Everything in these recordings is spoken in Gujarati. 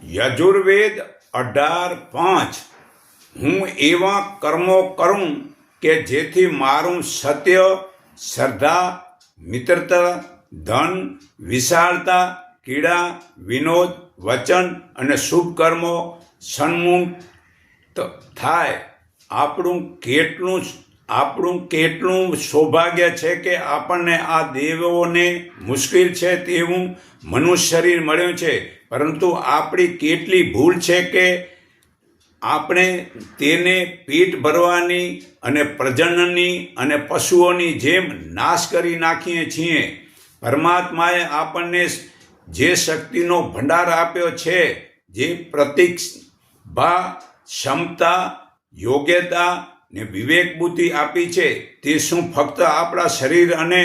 યજુર્વેદ 18:5 હું એવા કર્મો કરું કે જેથી મારું સત્ય, શ્રદ્ધા, મિત્રતા, ધન, વિશાળતા, કીડા, વિનોદ, વચન અને શુભ કર્મો સન્મુખ થાય. આપણું કેટલું સૌભાગ્ય છે કે આપણને આ દેવોને મુશ્કેલ છે તેવું મનુષ્ય શરીર મળ્યું છે, પરંતુ આપણી કેટલી ભૂલ છે કે આપણે તેને પેટ ભરવાની અને પ્રજનનની અને પશુઓની જેમ નાશ કરી નાખીએ છીએ. પરમાત્માએ આપણને જે શક્તિનો ભંડાર આપ્યો છે, જે પ્રતિભા, ક્ષમતા, યોગ્યતા ને વિવેક બુદ્ધિ આપી છે, તે શું ફક્ત આપણા શરીર અને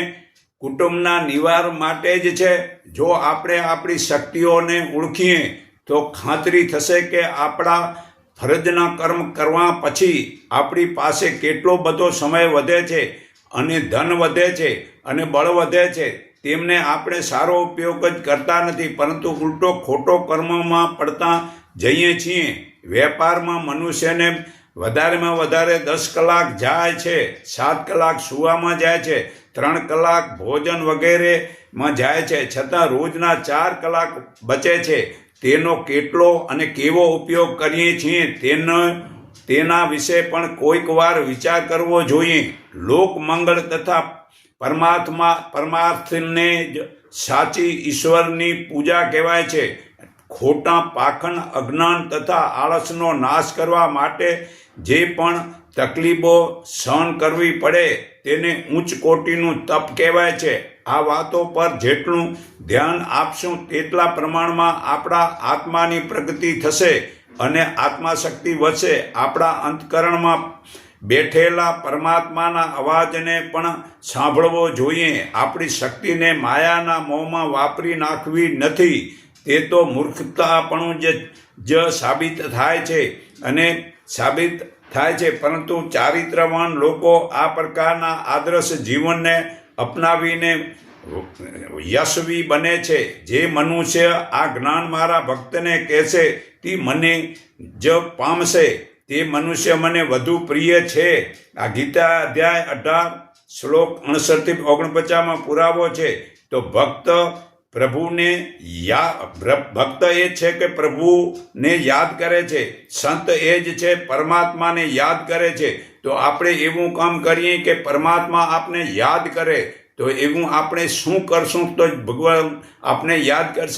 કુટુંબના નિવારણ માટે જ છે? જો આપણે આપણી શક્તિઓને ઓળખીએ તો ખાતરી થશે કે આપણા ફરજના કર્મ કરવા પછી આપણી પાસે કેટલો બધો સમય વધે છે અને ધન વધે છે અને બળ વધે છે. તેમને આપણે સારો ઉપયોગ જ કરતા નથી, પરંતુ ઉલટો ખોટો કર્મમાં પડતા જઈએ છીએ. વેપારમાં મનુષ્યને વધારેમાં વધારે 10 કલાક જાય છે, 7 કલાક સૂવામાં જાય છે, 3 કલાક ભોજન વગેરેમાં જાય છે, છતાં રોજના 4 કલાક બચે છે. તેનો કેટલો અને કેવો ઉપયોગ કરીએ છીએ તેના વિશે પણ કોઈક વાર વિચાર કરવો જોઈએ. લોકમંગળ તથા પરમાર્થને જ સાચી ઈશ્વરની પૂજા કહેવાય છે. ખોટા પાખંડ, અજ્ઞાન તથા આળસનો નાશ કરવા માટે જે પણ તકલીફો સહન કરવી પડે તેને ઉચ્ચ કોટીનું તપ કહેવાય છે. આ વાતો પર જેટલું ધ્યાન આપશું તેટલા પ્રમાણમાં આપણા આત્માની પ્રગતિ થશે અને આત્માશક્તિ વધશે. આપણા અંતઃકરણમાં બેઠેલા પરમાત્માના અવાજને પણ સાંભળવો જોઈએ. આપણી શક્તિને માયાના મોહમાં વાપરી નાખવી નથી. તે તો મૂર્ખતાપણું જ સાબિત થાય છે. પરંતુ ચારિત્રવાન લોકો આ પ્રકારના આદર્શ જીવનને અપનાવીને યશસ્વી બને છે. જે મનુષ્ય આ જ્ઞાન મારા ભક્તને કહેશે તે મને જ પામશે, તે મનુષ્ય મને વધુ પ્રિય છે. આ ગીતા અધ્યાય 18 શ્લોક 69-49 પુરાવો છે. તો ભક્ત એ છે કે પ્રભુને યાદ કરે છે. સંત એ જ છે પરમાત્માને યાદ કરે છે. તો આપણે એવું કામ કરીએ કે પરમાત્મા આપને યાદ કરે. તો એવું આપણે શું કરશું તો ભગવાન આપને યાદ કરશે?